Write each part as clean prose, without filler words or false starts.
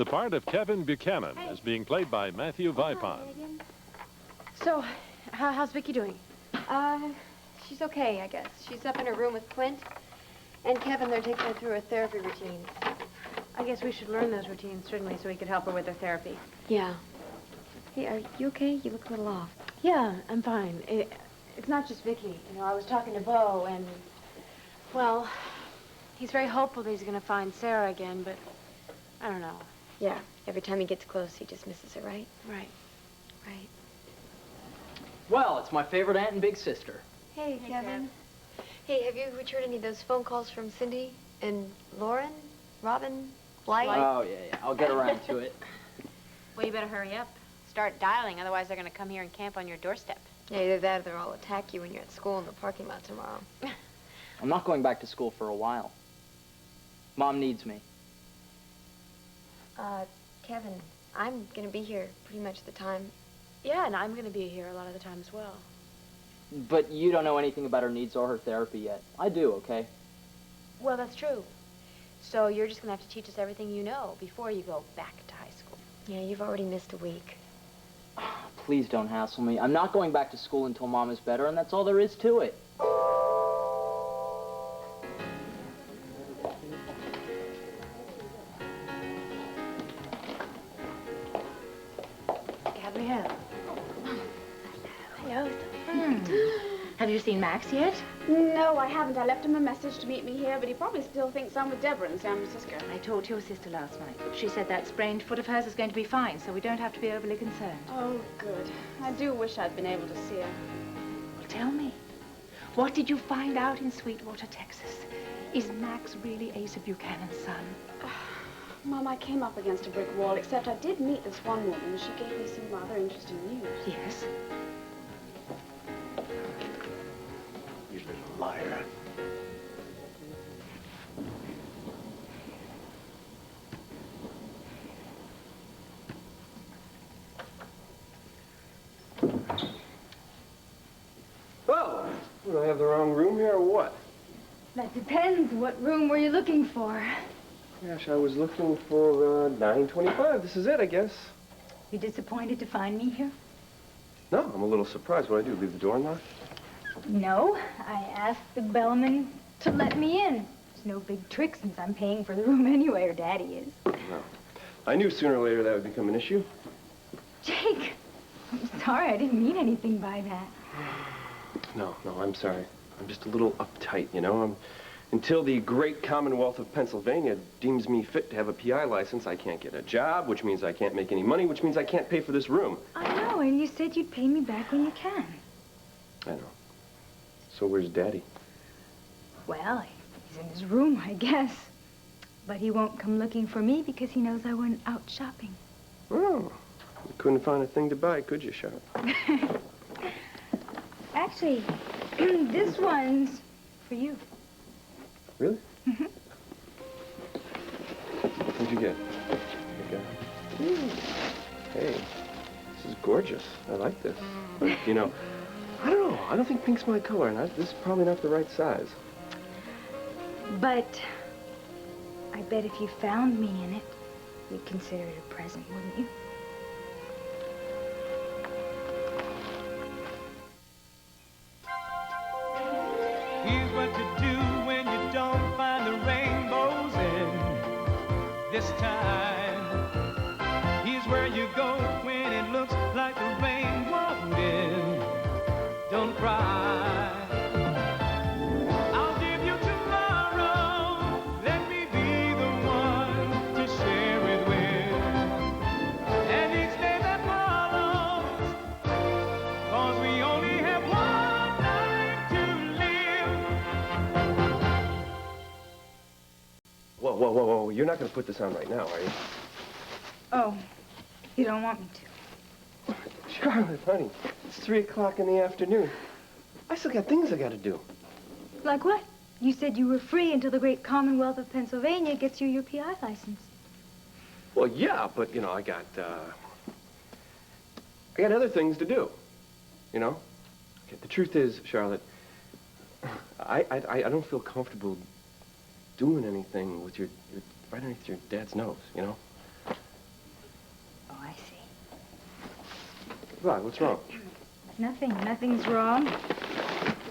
The part of Kevin Buchanan is being played by Matthew Vipon. So, how's Viki doing? She's okay, I guess. She's up in her room with Clint. And Kevin, they're taking her through her therapy routines. I guess we should learn those routines, certainly, so we could help her with her therapy. Yeah. Hey, are you okay? You look a little off. Yeah, I'm fine. It's not just Viki. You know, I was talking to Bo, and, well, he's very hopeful that he's going to find Sarah again, but I don't know. Yeah, every time he gets close, he just misses her, right? Right. Right. Well, it's my favorite aunt and big sister. Hey, Kevin. Hey, have you returned any of those phone calls from Cindy and Lauren, Robin, Blythe? Oh, yeah. I'll get around to it. Well, you better hurry up. Start dialing, otherwise they're going to come here and camp on your doorstep. Yeah, either that or they'll all attack you when you're at school in the parking lot tomorrow. I'm not going back to school for a while. Mom needs me. Kevin, I'm going to be here pretty much the time. Yeah, and I'm going to be here a lot of the time as well. But you don't know anything about her needs or her therapy yet. I do, okay? Well, that's true. So you're just going to have to teach us everything you know before you go back to high school. Yeah, you've already missed a week. Please don't hassle me. I'm not going back to school until Mom is better, and that's all there is to it. Gabrielle. Hello. Have you seen Max yet? No, I haven't. I left him a message to meet me here, but he probably still thinks I'm with Deborah in San Francisco. I talked to your sister last night. She said that sprained foot of hers is going to be fine, so we don't have to be overly concerned. Oh, good. I do wish I'd been able to see her. Well, tell me, what did you find out in Sweetwater, Texas? Is Max really Asa Buchanan's son? Mom, I came up against a brick wall, except I did meet this one woman, and she gave me some rather interesting news. Yes. You little liar. Oh, do I have the wrong room here or what? That depends. What room were you looking for? Gosh, I was looking for 925. This is it, I guess. You disappointed to find me here? No, I'm a little surprised. What do I do, leave the door unlocked? No, I asked the bellman to let me in. It's no big trick since I'm paying for the room anyway, or Daddy is. No. I knew sooner or later that would become an issue. Jake, I'm sorry, I didn't mean anything by that. No, I'm sorry. I'm just a little uptight, you know? Until the great Commonwealth of Pennsylvania deems me fit to have a PI license, I can't get a job, which means I can't make any money, which means I can't pay for this room. I know, and you said you'd pay me back when you can. I know. So where's Daddy? Well, he's in his room, I guess. But he won't come looking for me because he knows I went out shopping. Oh, you couldn't find a thing to buy, could you, Shop? Actually, this one's for you. Really? Mm-hmm. What'd you get? Hey, this is gorgeous. I like this. But, you know, I don't know. I don't think pink's my color, and this is probably not the right size. But I bet if you found me in it, you'd consider it a present, wouldn't you? Here's what you do when you don't find the rainbows in this time. Here's where you go when it looks like the rain won't end. Don't cry. I'll give you tomorrow. Let me be the one to share it with. And each day that follows, 'cause we only have one life to live. Whoa. You're not going to put this on right now, are you? Oh, you don't want me to? Charlotte, honey, it's 3 o'clock in the afternoon. I still got things I got to do. Like what? You said you were free until the great Commonwealth of Pennsylvania gets you your PI license. Well, yeah, but, you know, I got other things to do, you know? Okay, the truth is, Charlotte, I don't feel comfortable doing anything with your right underneath your dad's nose, you know? What? What's wrong? Nothing. Nothing's wrong.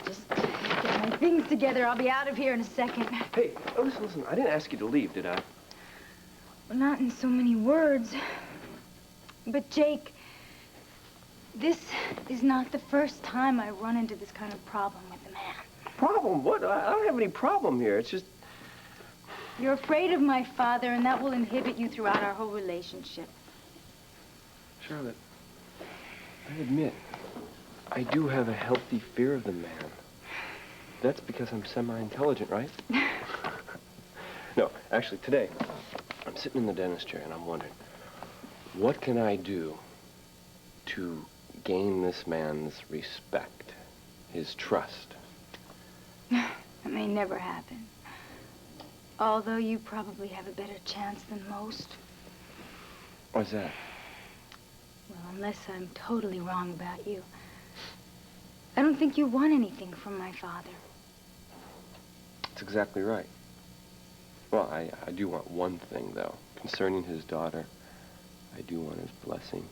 Just get my things together. I'll be out of here in a second. Hey, listen. I didn't ask you to leave, did I? Well, not in so many words. But, Jake, this is not the first time I run into this kind of problem with a man. Problem? What? I don't have any problem here. It's just... You're afraid of my father, and that will inhibit you throughout our whole relationship. Charlotte, I admit, I do have a healthy fear of the man. That's because I'm semi-intelligent, right? No, actually, today, I'm sitting in the dentist chair, and I'm wondering, what can I do to gain this man's respect, his trust? That may never happen. Although you probably have a better chance than most. What's that? Well, unless I'm totally wrong about you. I don't think you want anything from my father. That's exactly right. Well, I do want one thing, though. Concerning his daughter, I do want his blessing.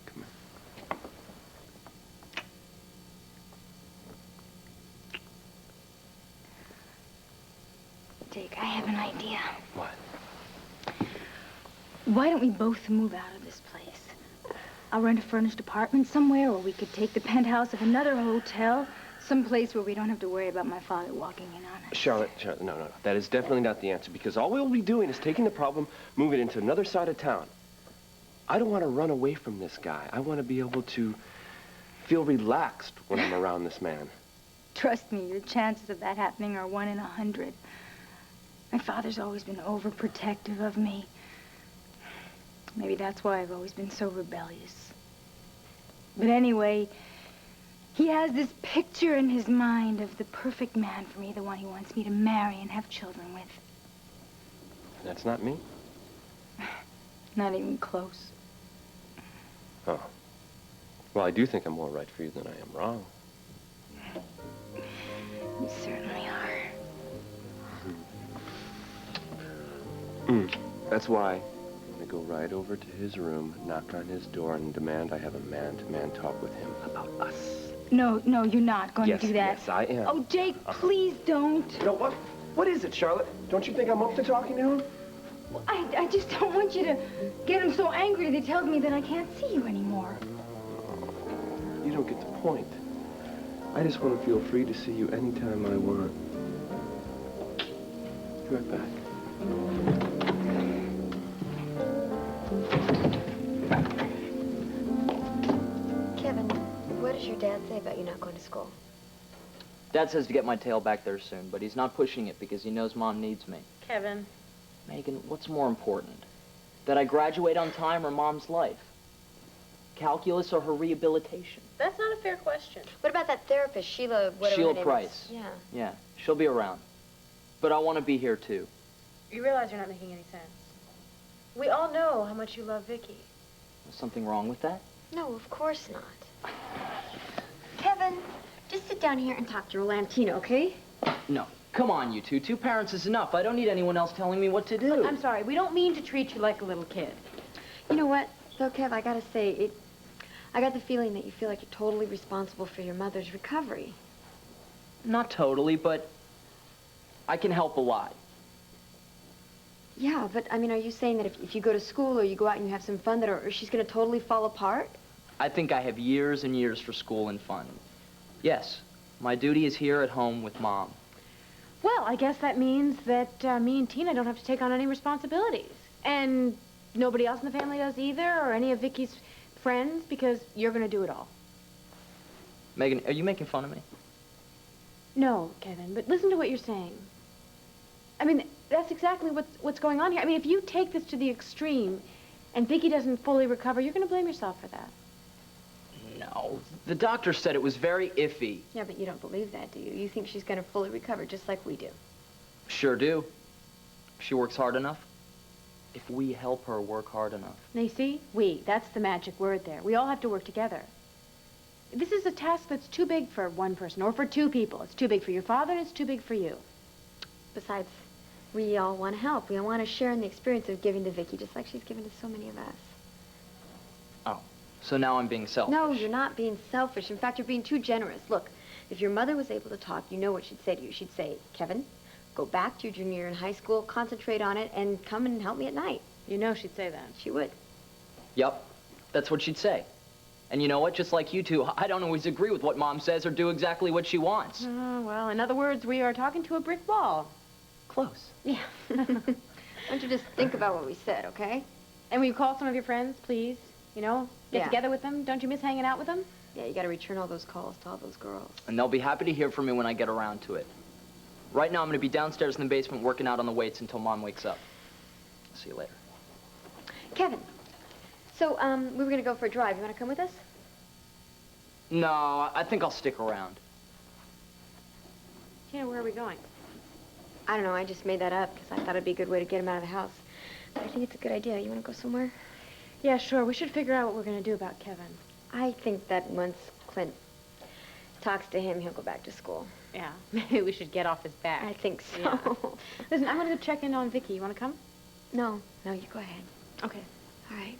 Come here. Jake, I have an idea. What? Why don't we both move out of this place? I'll rent a furnished apartment somewhere, or we could take the penthouse of another hotel, someplace where we don't have to worry about my father walking in on us. Charlotte, no. That is definitely not the answer, because all we'll be doing is taking the problem, moving it into another side of town. I don't want to run away from this guy. I want to be able to feel relaxed when I'm around this man. Trust me, your chances of that happening are 1 in 100. My father's always been overprotective of me. Maybe that's why I've always been so rebellious. But anyway, he has this picture in his mind of the perfect man for me, the one he wants me to marry and have children with. That's not me? Not even close. Oh. Well, I do think I'm more right for you than I am wrong. You certainly are. That's why I'm going to go right over to his room, knock on his door, and demand I have a man-to-man talk with him about us. No, you're not going to do that. Yes, I am. Oh, Jake, please don't. No, what is it, Charlotte? Don't you think I'm up to talking to him? Well, I just don't want you to get him so angry that he tells me that I can't see you anymore. You don't get the point. I just want to feel free to see you anytime I want. Be right back. Kevin, what does your dad say about you not going to school? Dad says to get my tail back there soon, but he's not pushing it because he knows Mom needs me. Kevin. Megan, what's more important? That I graduate on time or Mom's life? Calculus or her rehabilitation? That's not a fair question. What about that therapist, Sheila, whatever her Sheila name Price. is? Yeah. Yeah, she'll be around. But I want to be here, too. You realize you're not making any sense. We all know how much you love Viki. Is something wrong with that? No, of course not. Kevin, just sit down here and talk to your Lantino, okay? No. Come on, you two. 2 parents is enough. I don't need anyone else telling me what to do. Look, I'm sorry. We don't mean to treat you like a little kid. You know what, though, Kev, I gotta say, I got the feeling that you feel like you're totally responsible for your mother's recovery. Not totally, but I can help a lot. Yeah, but, I mean, are you saying that if you go to school or you go out and you have some fun, or she's gonna totally fall apart? I think I have years and years for school and fun. Yes, my duty is here at home with Mom. Well, I guess that means that me and Tina don't have to take on any responsibilities. And nobody else in the family does either, or any of Vicky's friends, because you're going to do it all. Megan, are you making fun of me? No, Kevin, but listen to what you're saying. I mean, that's exactly what's going on here. I mean, if you take this to the extreme and Viki doesn't fully recover, you're going to blame yourself for that. No. The doctor said it was very iffy. Yeah, but you don't believe that, do you? You think she's gonna fully recover just like we do. Sure do. If she works hard enough. If we help her work hard enough. Now, you see? We. That's the magic word there. We all have to work together. This is a task that's too big for one person or for 2 people. It's too big for your father and it's too big for you. Besides, we all want to help. We all want to share in the experience of giving to Viki, just like she's given to so many of us. Oh. So now I'm being selfish. No, you're not being selfish. In fact, you're being too generous. Look, if your mother was able to talk, you know what she'd say to you. She'd say, Kevin, go back to your junior year in high school, concentrate on it, and come and help me at night. You know she'd say that. She would. Yep, that's what she'd say. And you know what? Just like you two, I don't always agree with what Mom says or do exactly what she wants. Well, in other words, we are talking to a brick wall. Close. Yeah. Why don't you just think about what we said, okay? And will you call some of your friends, please? You know, get Yeah. together with them. Don't you miss hanging out with them? Yeah, you gotta return all those calls to all those girls. And they'll be happy to hear from me when I get around to it. Right now, I'm gonna be downstairs in the basement working out on the weights until Mom wakes up. See you later. Kevin, so, we were gonna go for a drive. You wanna come with us? No, I think I'll stick around. Tina, where are we going? I don't know, I just made that up because I thought it'd be a good way to get him out of the house. But I think it's a good idea. You wanna go somewhere? Yeah, sure. We should figure out what we're going to do about Kevin. I think that once Clint talks to him, he'll go back to school. Yeah, maybe we should get off his back. I think so. Yeah. Listen, I'm going to go check in on Viki. You want to come? No, you go ahead. Okay. All right.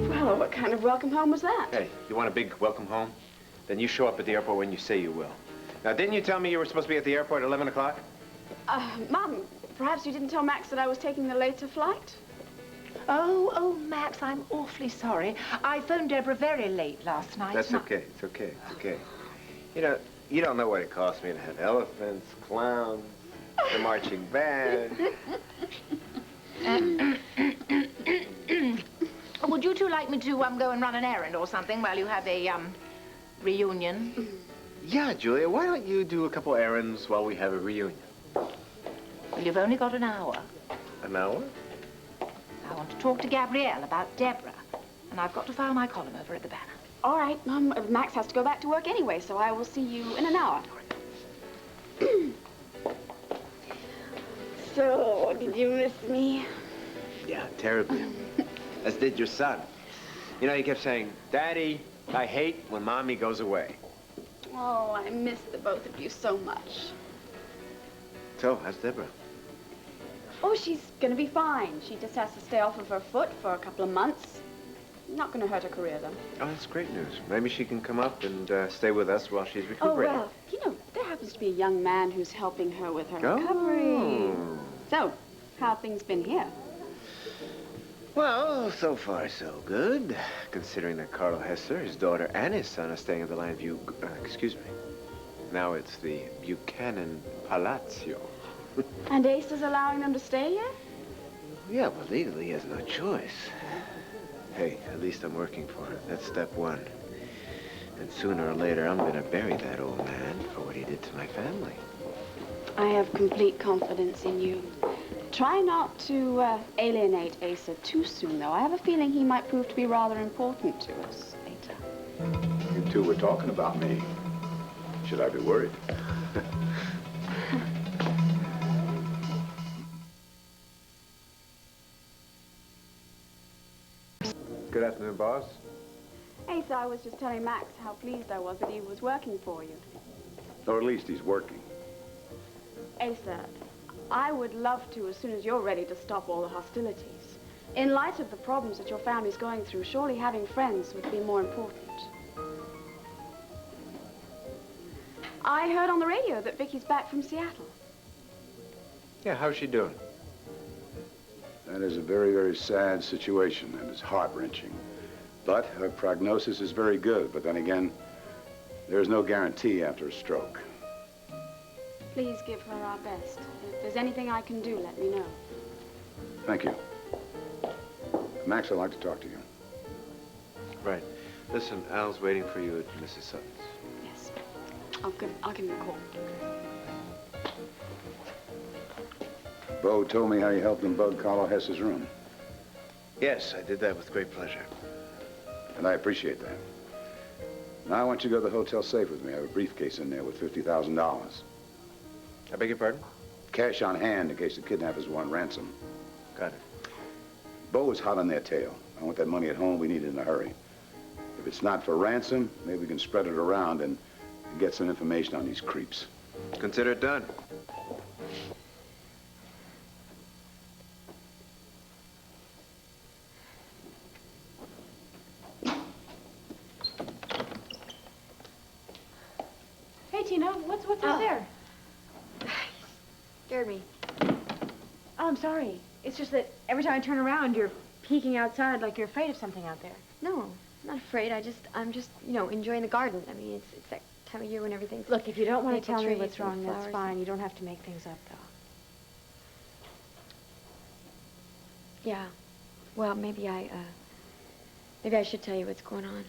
Well, what kind of welcome home was that? Hey, you want a big welcome home? Then you show up at the airport when you say you will. Now, didn't you tell me you were supposed to be at the airport at 11 o'clock? Mom, perhaps you didn't tell Max that I was taking the later flight? Oh, Max, I'm awfully sorry. I phoned Deborah very late last night. That's okay. It's okay. It's okay. You know, you don't know what it cost me to have elephants, clowns, the marching band. Would you two like me to go and run an errand or something while you have a reunion? Yeah, Julia, why don't you do a couple errands while we have a reunion? Well, you've only got an hour. An hour? I want to talk to Gabrielle about Deborah, and I've got to file my column over at the Banner. All right, Mom. Max has to go back to work anyway, so I will see you in an hour. So, did you miss me? Yeah, terribly. As did your son. You know, he kept saying, Daddy, I hate when Mommy goes away. Oh, I miss the both of you so much. So, how's Deborah? Oh, she's gonna be fine. She just has to stay off of her foot for a couple of months. Not gonna hurt her career, though. Oh, that's great news. Maybe she can come up and stay with us while she's Oh, recuperating. well, you know, there happens to be a young man who's helping her with her recovery. So, how have things been here? Well, so far so good. Considering that Carlo Hester, his daughter, and his son are staying at the Llanview, now it's the Buchanan Palazzo. And Ace is allowing them to stay here? Yeah, but legally he has no choice. Hey, at least I'm working for it. That's step one. And sooner or later, I'm gonna bury that old man for what he did to my family. I have complete confidence in you. Try not to alienate Asa too soon, though. I have a feeling he might prove to be rather important to us later. You two were talking about me. Should I be worried? Good afternoon, boss. Asa, I was just telling Max how pleased I was that he was working for you. Or at least he's working. Asa, I would love to as soon as you're ready to stop all the hostilities. In light of the problems that your family's going through, surely having friends would be more important. I heard on the radio that Viki's back from Seattle. Yeah, how's she doing? That is a very, very sad situation, and it's heart-wrenching. But her prognosis is very good. But then again, there's no guarantee after a stroke. Please give her our best. If there's anything I can do, let me know. Thank you. Max, I'd like to talk to you. Right. Listen, Al's waiting for you at Mrs. Sutton's. Yes. I'll give him a call. Bo told me how you helped him bug Carlo Hess's room. Yes, I did that with great pleasure. And I appreciate that. Now I want you to go to the hotel safe with me. I have a briefcase in there with $50,000. I beg your pardon? Cash on hand in case the kidnappers want ransom. Got it. Bo is hot on their tail. I want that money at home. We need it in a hurry. If it's not for ransom, maybe we can spread it around and get some information on these creeps. Consider it done. Hey, Tina, what's out there? Scared me. Oh, I'm sorry. It's just that every time I turn around, you're peeking outside like you're afraid of something out there. No, I'm not afraid. I'm just, you know, enjoying the garden. I mean, it's that time of year when everything's... Look, if you don't want to maple tell me trees what's and wrong, that's flowers. fine. You don't have to make things up, though. Yeah. Well, maybe I should tell you what's going on.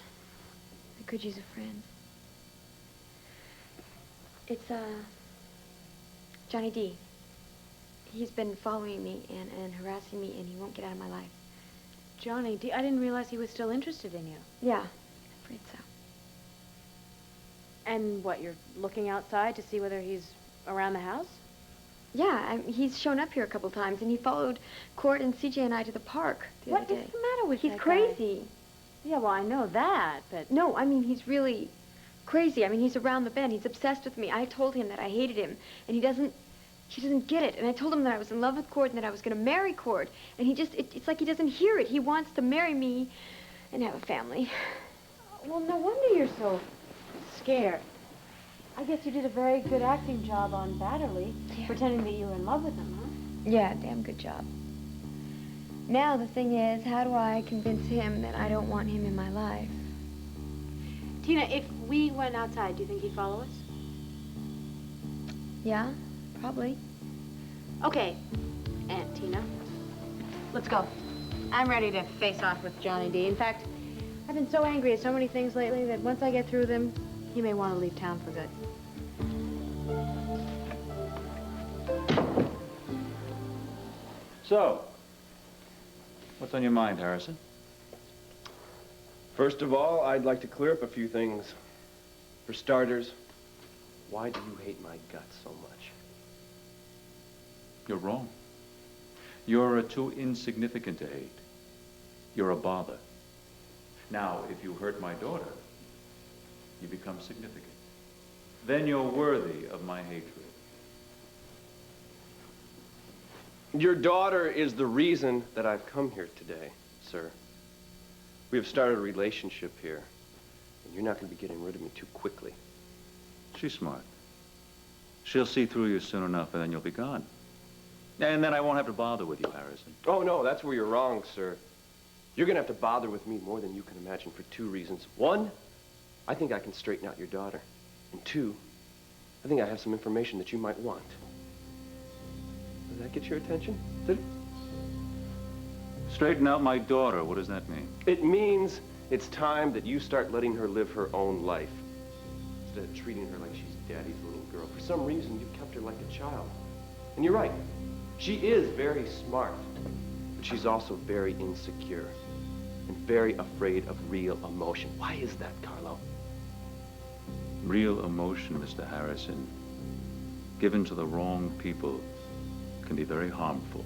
I could use a friend. It's, Johnny D. He's been following me and harassing me, and he won't get out of my life. Johnny D. I didn't realize he was still interested in you. Yeah, I'm afraid so. And what, you're looking outside to see whether he's around the house? Yeah, he's shown up here a couple times, and he followed Court and CJ and I to the park the other day. What is the matter with He's that crazy. guy? Yeah, well, I know that, but... No, I mean, he's really crazy. I mean, he's around the bend. He's obsessed with me. I told him that I hated him, and he doesn't get it. And I told him that I was in love with Court and that I was going to marry Court. And he just, it's like he doesn't hear it. He wants to marry me and have a family. Well, no wonder you're so scared. I guess you did a very good acting job on Batterley, pretending that you were in love with him, huh? Yeah, damn good job. Now the thing is, how do I convince him that I don't want him in my life? Tina, if we went outside, do you think he'd follow us? Yeah, probably. Okay, Aunt Tina, let's go. I'm ready to face off with Johnny D. In fact, I've been so angry at so many things lately that once I get through them, he may want to leave town for good. So, what's on your mind, Harrison? First of all, I'd like to clear up a few things. For starters, why do you hate my guts so much? You're wrong. You're too insignificant to hate. You're a bother. Now, if you hurt my daughter, you become significant. Then you're worthy of my hatred. Your daughter is the reason that I've come here today, sir. We have started a relationship here, and you're not going to be getting rid of me too quickly. She's smart. She'll see through you soon enough, and then you'll be gone. And then I won't have to bother with you, Harrison. Oh, no, that's where you're wrong, sir. You're going to have to bother with me more than you can imagine for two reasons. One, I think I can straighten out your daughter. And two, I think I have some information that you might want. Does that get your attention? Did it? Straighten out my daughter. What does that mean? It means it's time that you start letting her live her own life. Instead of treating her like she's daddy's little girl. For some reason, you've kept her like a child. And you're right. She is very smart. But she's also very insecure. And very afraid of real emotion. Why is that, Carlo? Real emotion, Mr. Harrison, given to the wrong people, can be very harmful.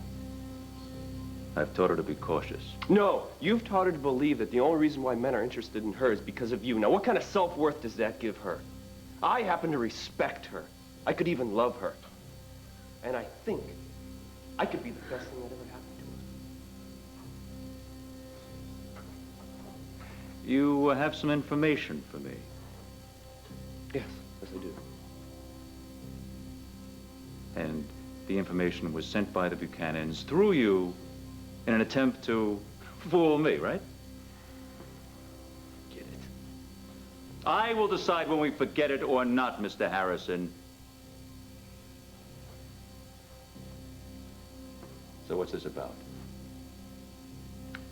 I've taught her to be cautious. No, you've taught her to believe that the only reason why men are interested in her is because of you. Now, what kind of self-worth does that give her? I happen to respect her. I could even love her. And I think I could be the best thing that ever happened to her. You have some information for me. Yes, yes I do. And the information was sent by the Buchanans through you in an attempt to fool me, right? Get it? I will decide when we forget it or not, Mr. Harrison. So what's this about?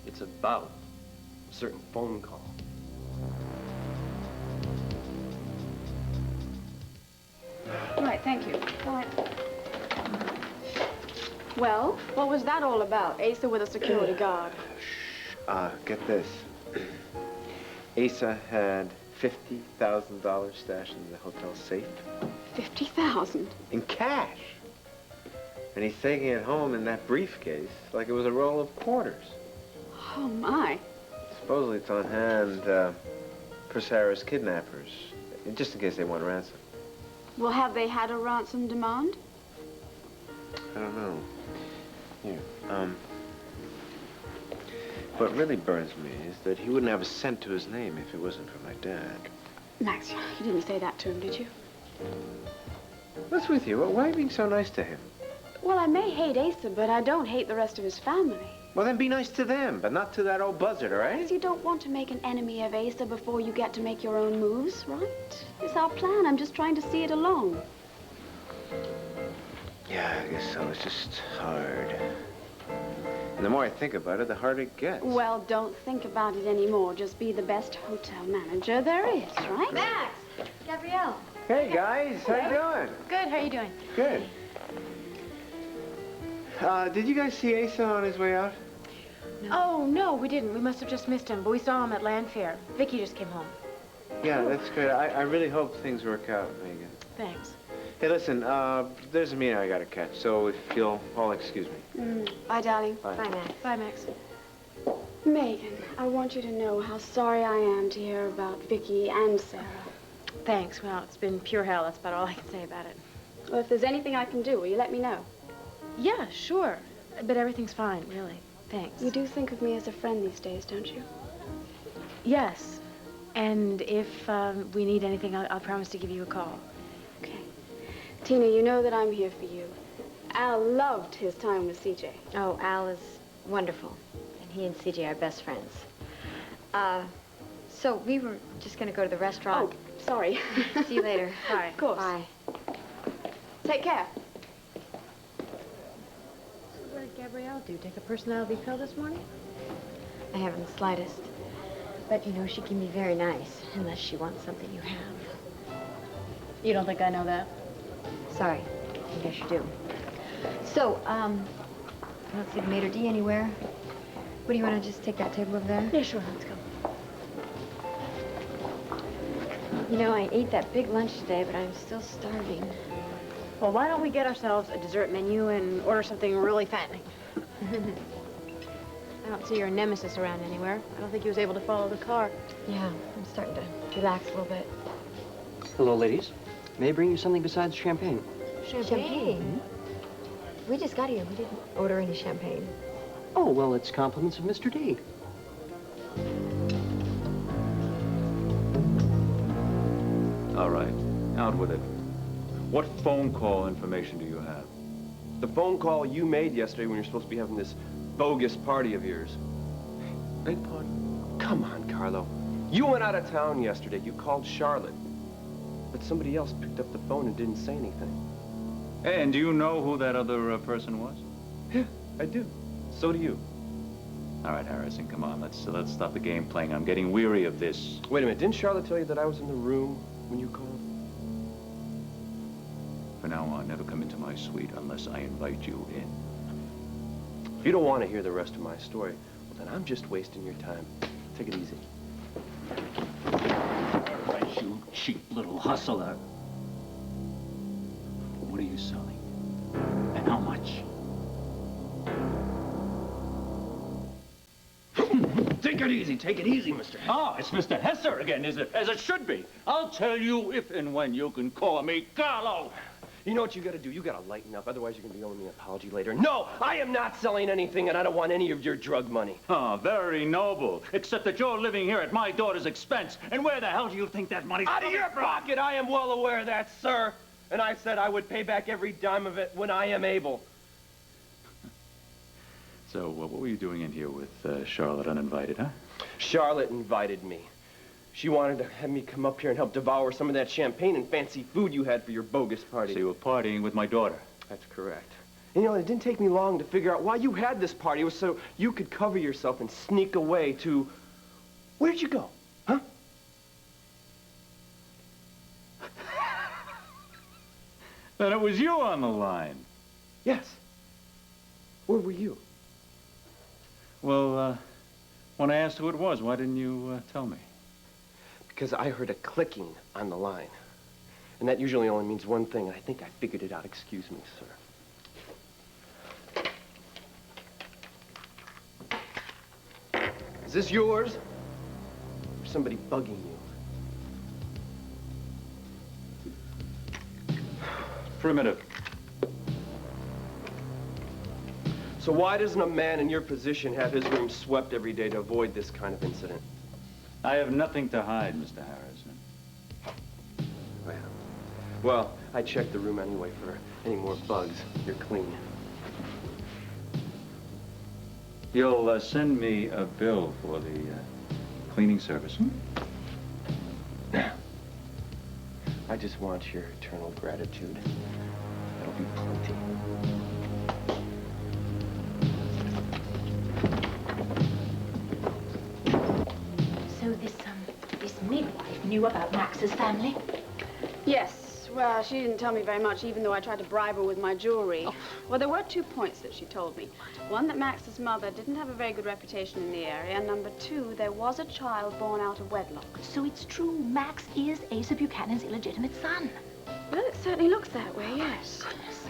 It's about a certain phone call. All right, thank you. Go ahead. Well, what was that all about? Asa with a security guard. Get this. Asa had $50,000 stashed in the hotel safe. 50,000. In cash. And he's taking it home in that briefcase like it was a roll of quarters. Oh, my. Supposedly it's on hand for Sarah's kidnappers, just in case they want ransom. Well, have they had a ransom demand? I don't know. Here, what really burns me is that he wouldn't have a cent to his name if it wasn't for my dad. Max, you didn't say that to him, did you? What's with you? Why are you being so nice to him? Well, I may hate Asa, but I don't hate the rest of his family. Well, then be nice to them, but not to that old buzzard, all right? Because you don't want to make an enemy of Asa before you get to make your own moves, right? It's our plan. I'm just trying to see it along. Yeah, I guess so. It's just hard. And the more I think about it, the harder it gets. Well, don't think about it anymore. Just be the best hotel manager there is, right? Max! Gabrielle! Hey, guys. How you doing? Good, how are you doing? Good. Did you guys see Asa on his way out? No. Oh, no, we didn't. We must have just missed him, but we saw him at Llanview. Viki just came home. Yeah, that's good. I really hope things work out, Megan. Thanks. Hey, listen, there's a meeting I gotta catch, so if you'll all excuse me. Bye, darling. Bye. Bye, Max. Bye, Max. Megan, I want you to know how sorry I am to hear about Viki and Sarah. Thanks. Well, it's been pure hell. That's about all I can say about it. Well, if there's anything I can do, will you let me know? Yeah, sure. But everything's fine, really. Thanks. You do think of me as a friend these days, don't you? Yes. And if we need anything, I'll promise to give you a call. Okay. Tina, you know that I'm here for you. Al loved his time with CJ. Oh, Al is wonderful. And he and CJ are best friends. So we were just going to go to the restaurant. Oh, sorry. See you later. Bye. Of course. Bye. Take care. So what did Gabrielle do? Take a personality pill this morning? I haven't the slightest. But, you know, she can be very nice, unless she wants something you have. You don't think I know that? Sorry. I guess you do. So, I don't see the maitre d' anywhere. What do you want to just take that table over there? Yeah, sure. Let's go. You know, I ate that big lunch today, but I'm still starving. Well, why don't we get ourselves a dessert menu and order something really fattening? I don't see your nemesis around anywhere. I don't think he was able to follow the car. Yeah, I'm starting to relax a little bit. Hello, ladies. May I bring you something besides champagne? Champagne? We just got here. We didn't order any champagne. Oh, well, it's compliments of Mr. D. All right, out with it. What phone call information do you have? The phone call you made yesterday when you're supposed to be having this bogus party of yours. Beg pardon? Come on, Carlo. You went out of town yesterday. You called Charlotte. But somebody else picked up the phone and didn't say anything. And do you know who that other person was? Yeah, I do. So do you. All right, Harrison, come on. Let's stop the game playing. I'm getting weary of this. Wait a minute. Didn't Charlotte tell you that I was in the room when you called? For now on, never come into my suite unless I invite you in. If you don't want to hear the rest of my story, well, then I'm just wasting your time. Take it easy. You cheap little hustler. What are you selling? And how much? Take it easy, Mr. Hesser. Oh, it's Mr. Hesser again, is it? As it should be. I'll tell you if and when you can call me Carlo. You know what you gotta do? You gotta lighten up, otherwise you're gonna be owing me an apology later. No, I am not selling anything, and I don't want any of your drug money. Oh, very noble. Except that you're living here at my daughter's expense. And where the hell do you think that money's Out of your pocket, I am well aware of that, sir. And I said I would pay back every dime of it when I am able. So, what were you doing in here with Charlotte uninvited, huh? Charlotte invited me. She wanted to have me come up here and help devour some of that champagne and fancy food you had for your bogus party. So you were partying with my daughter? That's correct. And, you know, it didn't take me long to figure out why you had this party. It was so you could cover yourself and sneak away to... Where'd you go? Huh? Then it was you on the line. Yes. Where were you? Well, when I asked who it was, why didn't you tell me? Because I heard a clicking on the line. And that usually only means one thing, and I think I figured it out. Excuse me, sir. Is this yours? Or somebody bugging you? Primitive. So why doesn't a man in your position have his room swept every day to avoid this kind of incident? I have nothing to hide, Mr. Harrison. Well, I checked the room anyway for any more bugs. You're clean. You'll send me a bill for the cleaning service. I just want your eternal gratitude. That'll be plenty. So this midwife knew about Max's family? Yes. Well, she didn't tell me very much, even though I tried to bribe her with my jewelry. Oh. Well, there were 2 points that she told me. One, that Max's mother didn't have a very good reputation in the area. And number 2, there was a child born out of wedlock. So it's true, Max is Asa Buchanan's illegitimate son. Well, it certainly looks that way, yes. Goodness.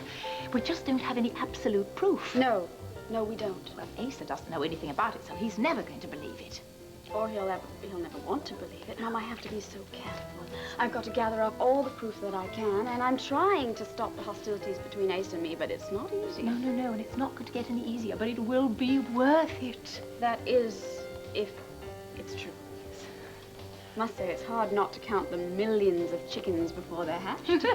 We just don't have any absolute proof. No, we don't. Well, Asa doesn't know anything about it, so he's never going to believe it. Or he'll never want to believe it. Mom, I have to be so careful. I've got to gather up all the proof that I can, and I'm trying to stop the hostilities between Ace and me, but it's not easy. No, and it's not going to get any easier, but it will be worth it. That is, if it's true. Must say it's hard not to count the millions of chickens before they're hatched.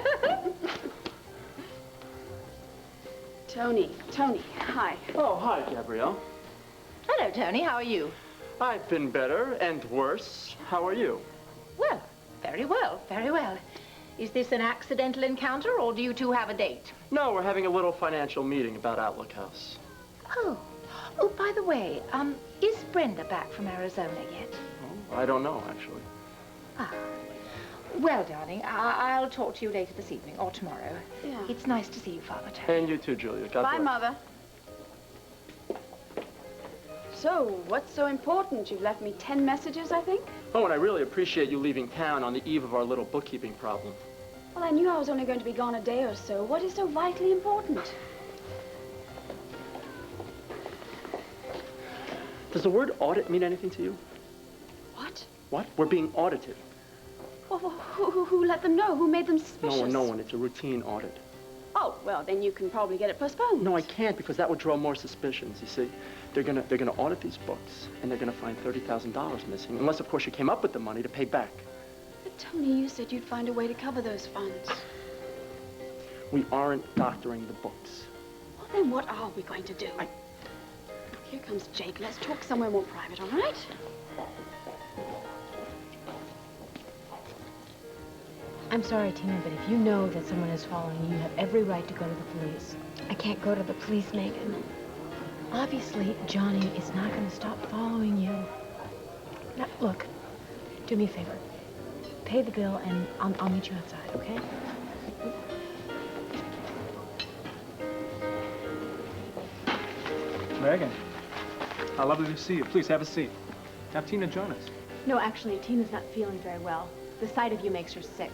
Tony, hi. Oh, hi, Gabrielle. Hello, Tony. How are you? I've been better and worse. How are you? Well, very well, very well. Is this an accidental encounter, or do you two have a date? No, we're having a little financial meeting about Outlook House. Oh, by the way, is Brenda back from Arizona yet? Oh, I don't know, actually. Ah. Well, darling, I'll talk to you later this evening or tomorrow. Yeah. It's nice to see you, Father Tony. And you too, Julia. God Bye, bless. Mother. So, what's so important? You've left me 10 messages, I think? Oh, and I really appreciate you leaving town on the eve of our little bookkeeping problem. Well, I knew I was only going to be gone a day or so. What is so vitally important? Does the word audit mean anything to you? What? What? We're being audited. Well, who let them know? Who made them suspicious? No one. It's a routine audit. Oh, well, then you can probably get it postponed. No, I can't, because that would draw more suspicions, you see. They're gonna audit these books, and they're gonna find $30,000 missing, unless, of course, you came up with the money to pay back. But, Tony, you said you'd find a way to cover those funds. We aren't doctoring the books. Well, then what are we going to do? Here comes Jake. Let's talk somewhere more private, all right? I'm sorry, Tina, but if you know that someone is following you, you have every right to go to the police. I can't go to the police, Megan. Obviously, Johnny is not going to stop following you. Now, look, do me a favor. Pay the bill, and I'll meet you outside, okay? Megan, how lovely to see you. Please, have a seat. Have Tina join us. No, actually, Tina's not feeling very well. The sight of you makes her sick.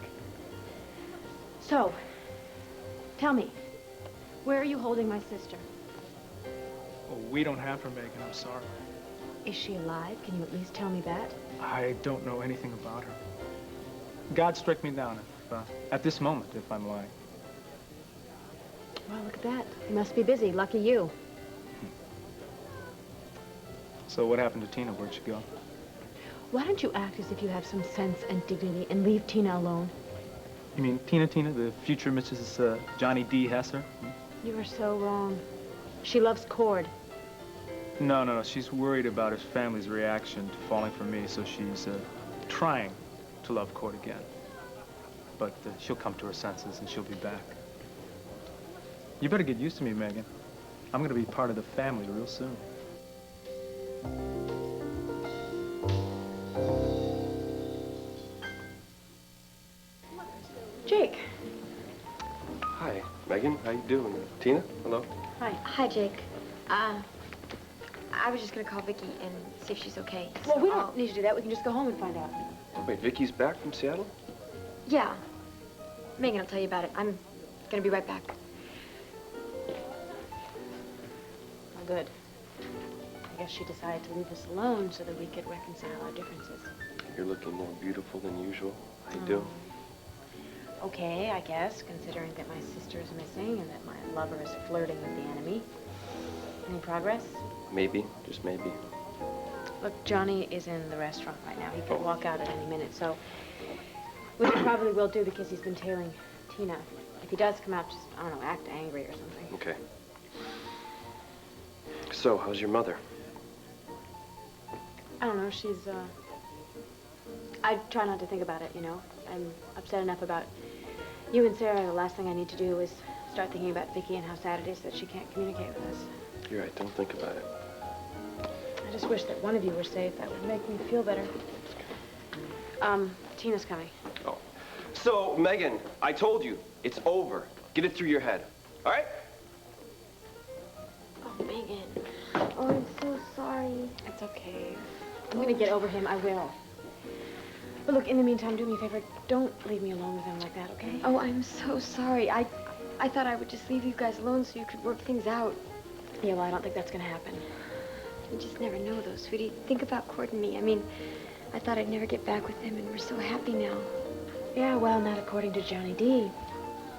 So, tell me, where are you holding my sister? Oh, we don't have her, Megan. I'm sorry. Is she alive? Can you at least tell me that? I don't know anything about her. God struck me down at this moment, if I'm lying. Well, look at that. You must be busy. Lucky you. So what happened to Tina? Where'd she go? Why don't you act as if you have some sense and dignity and leave Tina alone? You mean Tina, the future Mrs. Johnny D. Hesser? You are so wrong. She loves Cord. No. She's worried about his family's reaction to falling for me, so she's trying to love Cord again. But she'll come to her senses and she'll be back. You better get used to me, Megan. I'm gonna be part of the family real soon. Jake. Hi, Megan. How you doing? Tina, hello. Hi. Hi, Jake. I was just gonna call Viki and see if she's okay. Well, we don't need to do that. We can just go home and find out. Wait, Viki's back from Seattle? Yeah. Megan will tell you about it. I'm gonna be right back. Oh, good. guess she decided to leave us alone so that we could reconcile our differences. You're looking more beautiful than usual. How you do? Okay, I guess, considering that my sister is missing and that my lover is flirting with the enemy. Any progress? Maybe, just maybe. Look, Johnny is in the restaurant right now. He could walk out at any minute, so... Which he probably will do because he's been tailing Tina. If he does come out, just, I don't know, act angry or something. Okay. So, how's your mother? I don't know, she's, I try not to think about it, you know. I'm upset enough about you and Sarah. The last thing I need to do is start thinking about Viki and how sad it is that she can't communicate with us. You're right, don't think about it. I just wish that one of you were safe. That would make me feel better. Tina's coming. Oh. So, Megan, I told you, it's over. Get it through your head. All right? Oh, Megan. Oh, I'm so sorry. It's okay. I'm gonna get over him. I will. But look, in the meantime, do me a favor. Don't leave me alone with him like that, okay? Oh, I'm so sorry. I thought I would just leave you guys alone so you could work things out. Yeah, well, I don't think that's gonna happen. You just never know, though, sweetie. Think about Cord and me. I mean, I thought I'd never get back with him, and we're so happy now. Yeah, well, not according to Johnny D.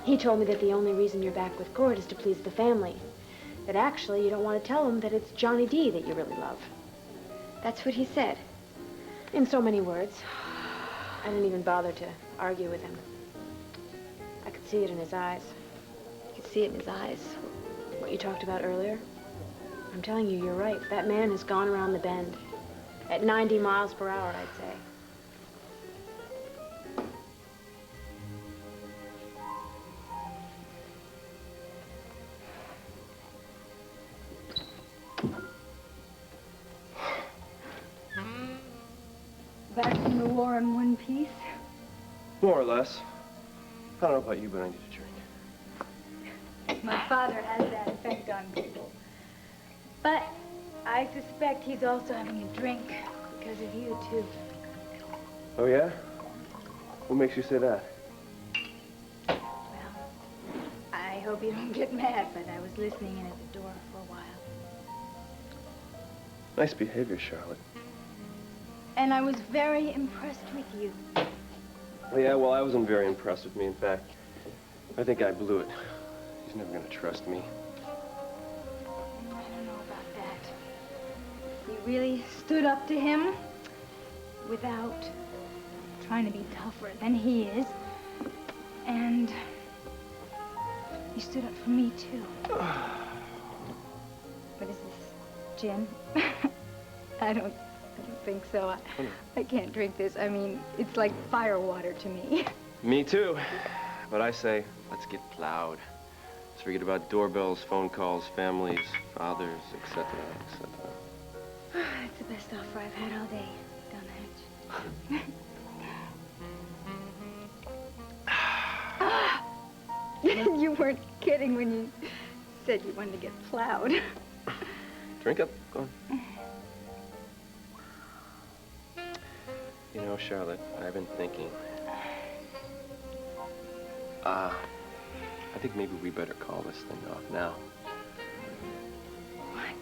He told me that the only reason you're back with Cord is to please the family. That actually you don't want to tell him that it's Johnny D that you really love. That's what he said. In so many words. I didn't even bother to argue with him. I could see it in his eyes. You could see it in his eyes. What you talked about earlier? I'm telling you, you're right. That man has gone around the bend. At 90 miles per hour, I'd say. Back from the war in one piece? More or less. I don't know about you, but I need a drink. My father has that effect on people. But I suspect he's also having a drink because of you, too. Oh, yeah? What makes you say that? Well, I hope you don't get mad, but I was listening in at the door for a while. Nice behavior, Charlotte. And I was very impressed with you. Oh, yeah, well, I wasn't very impressed with me. In fact, I think I blew it. He's never gonna trust me. I don't know about that. You really stood up to him without trying to be tougher than he is. And you stood up for me, too. What is this? Gin? I don't think so. I can't drink this. I mean, it's like fire water to me. Me too. But I say, let's get plowed. Let's forget about doorbells, phone calls, families, fathers, etc., etc. It's the best offer I've had all day, down the hatch. You weren't kidding when you said you wanted to get plowed. Drink up. Go on. You know, Charlotte, I've been thinking. I think maybe we better call this thing off now. What?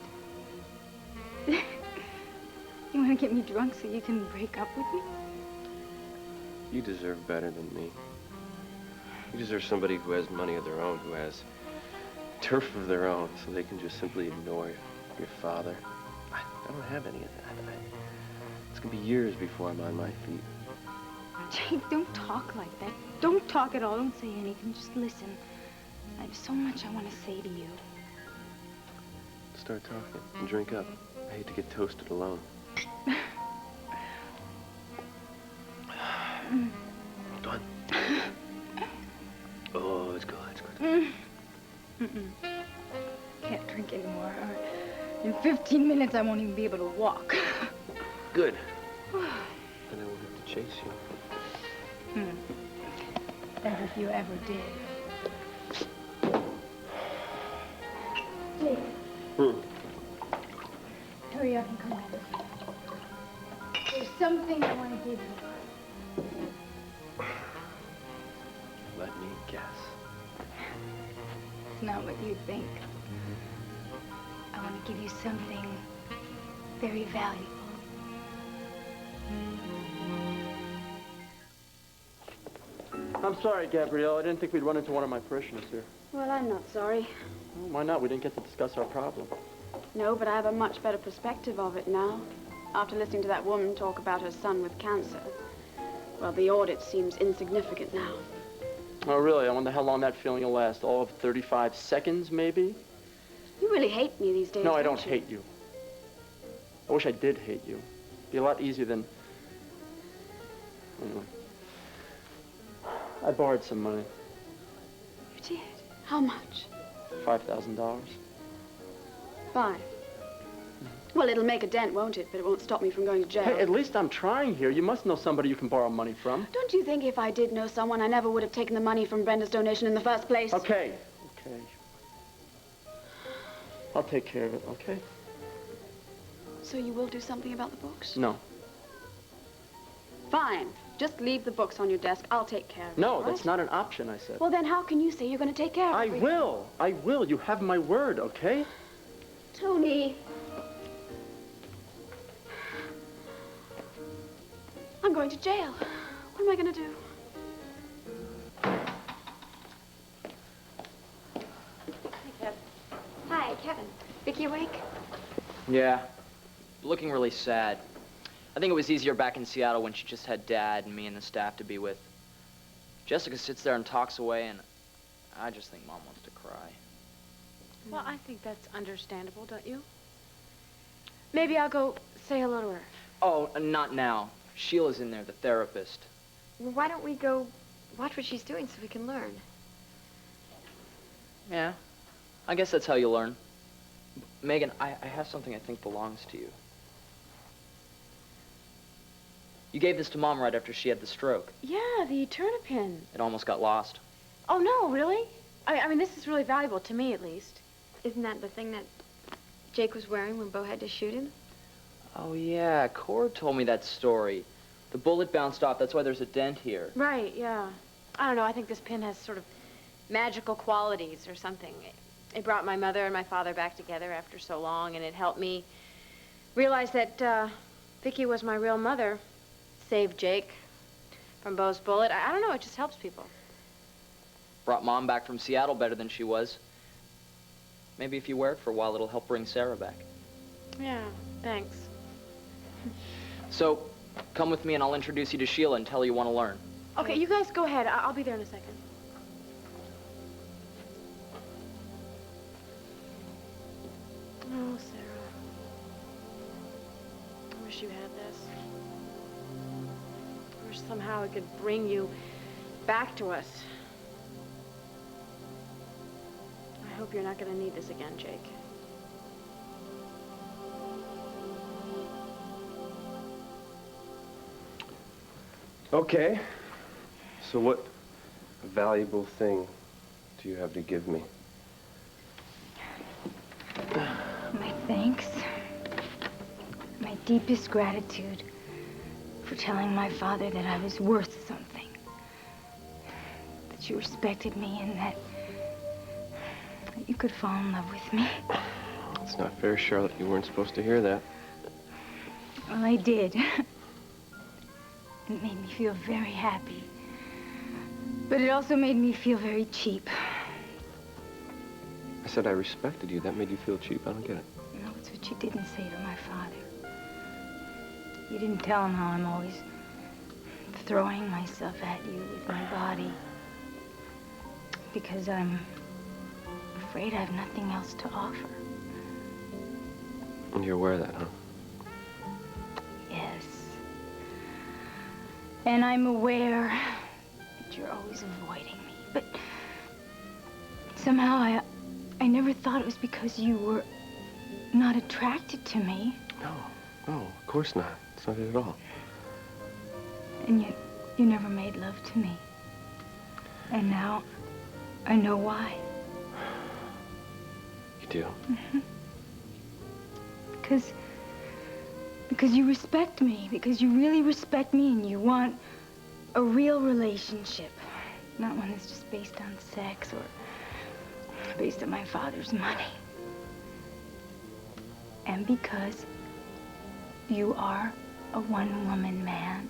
You want to get me drunk so you can break up with me? You deserve better than me. You deserve somebody who has money of their own, who has turf of their own, so they can just simply ignore your father. I don't have any of that. It's gonna be years before I'm on my feet. Jake, don't talk like that. Don't talk at all. Don't say anything. Just listen. I have so much I want to say to you. Start talking and drink up. I hate to get toasted alone. Go on. Oh, it's good. It's good. Can't drink anymore. In 15 minutes, I won't even be able to walk. Good. And I won't have to chase you. As if you ever did. Jake. Hurry up and come in. There's something I want to give you. Let me guess. It's not what you think. I want to give you something very valuable. I'm sorry, Gabrielle. I didn't think we'd run into one of my parishioners here. Well, I'm not sorry. Well, why not? We didn't get to discuss our problem. No, but I have a much better perspective of it now. After listening to that woman talk about her son with cancer. Well, the audit seems insignificant now. Oh, really? I wonder how long that feeling will last. All of 35 seconds, maybe? You really hate me these days, No, I don't you? hate you. I wish I did hate you. It'd be a lot easier than... Anyway. I borrowed some money. You did? How much? $5,000. 5. Well, it'll make a dent, won't it? But it won't stop me from going to jail. Hey, at least I'm trying here. You must know somebody you can borrow money from. Don't you think if I did know someone, I never would have taken the money from Brenda's donation in the first place? Okay. Okay. I'll take care of it, okay? So you will do something about the books? No. Fine. Just leave the books on your desk. I'll take care of it. No, all that's right? not an option, I said. Well, then how can you say you're going to take care of I everything? will. I will. You have my word, okay? Tony. I'm going to jail. What am I going to do? Hi, Kevin. Hi, Kevin. Viki awake? Yeah. Looking really sad. I think it was easier back in Seattle when she just had Dad and me and the staff to be with. Jessica sits there and talks away, and I just think Mom wants to cry. Well, I think that's understandable, don't you? Maybe I'll go say hello to her. Oh, not now. Sheila's in there, the therapist. Well, why don't we go watch what she's doing so we can learn? Yeah, I guess that's how you learn. Megan, I have something I think belongs to you. You gave this to Mom right after she had the stroke. Yeah, the Turnipin. It almost got lost. Oh, no, really? I mean, this is really valuable to me, at least. Isn't that the thing that Jake was wearing when Bo had to shoot him? Oh, yeah, Cord told me that story. The bullet bounced off, that's why there's a dent here. Right, yeah. I don't know, I think this pin has sort of magical qualities or something. It brought my mother and my father back together after so long, and it helped me realize that Viki was my real mother. Saved Jake from Bo's bullet. I don't know, it just helps people. Brought Mom back from Seattle better than she was. Maybe if you wear it for a while, it'll help bring Sarah back. Yeah, thanks. So, come with me and I'll introduce you to Sheila and tell her you want to learn. Okay, you guys go ahead. I'll be there in a second. Oh, Sarah. I wish you had this. I wish somehow it could bring you back to us. I hope you're not going to need this again, Jake. Okay. So what valuable thing do you have to give me? My thanks. My deepest gratitude for telling my father that I was worth something. That you respected me and that you could fall in love with me. It's not fair, Charlotte. You weren't supposed to hear that. Well, I did. It made me feel very happy. But it also made me feel very cheap. I said I respected you. That made you feel cheap. I don't get it. No, it's what you didn't say to my father. You didn't tell him how I'm always throwing myself at you with my body. Because I'm afraid I have nothing else to offer. And you're aware of that, huh? Yes. And I'm aware that you're always avoiding me. But somehow I never thought it was because you were not attracted to me. No, of course not. It's not it at all. And yet you never made love to me. And now I know why. You do? Mm-hmm. Because you respect me. Because you really respect me and you want a real relationship. Not one that's just based on sex or based on my father's money. And because You are a one-woman man.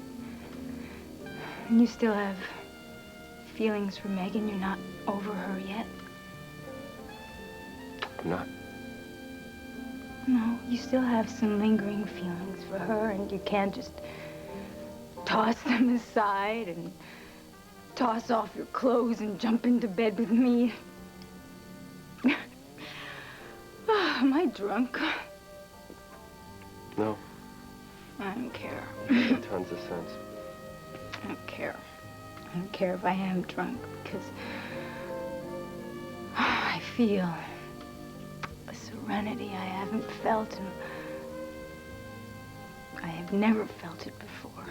And you still have feelings for Megan. You're not over her yet. I'm not. No, you still have some lingering feelings for her, and you can't just toss them aside and toss off your clothes and jump into bed with me. Am I drunk? No. I don't care. That makes tons of sense. I don't care. I don't care if I am drunk, because I feel a serenity I haven't felt, and I have never felt it before.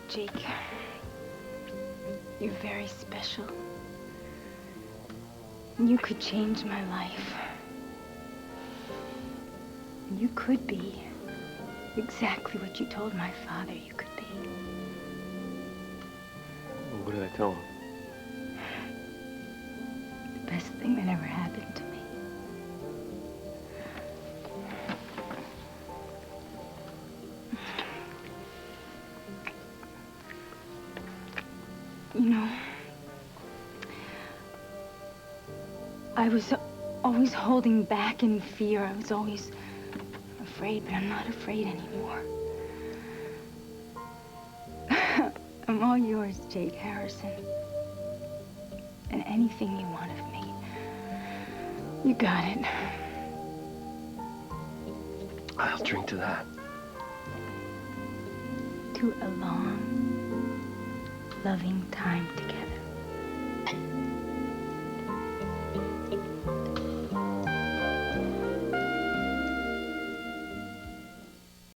Jake, you're very special. You could change my life. You could be exactly what you told my father you could be. What did I tell him? The best thing that ever happened to me. You know, I was always holding back in fear. I was always afraid, but I'm not afraid anymore. I'm all yours, Jake Harrison. And anything you want of me, you got it. I'll drink to that. To a long, loving time together.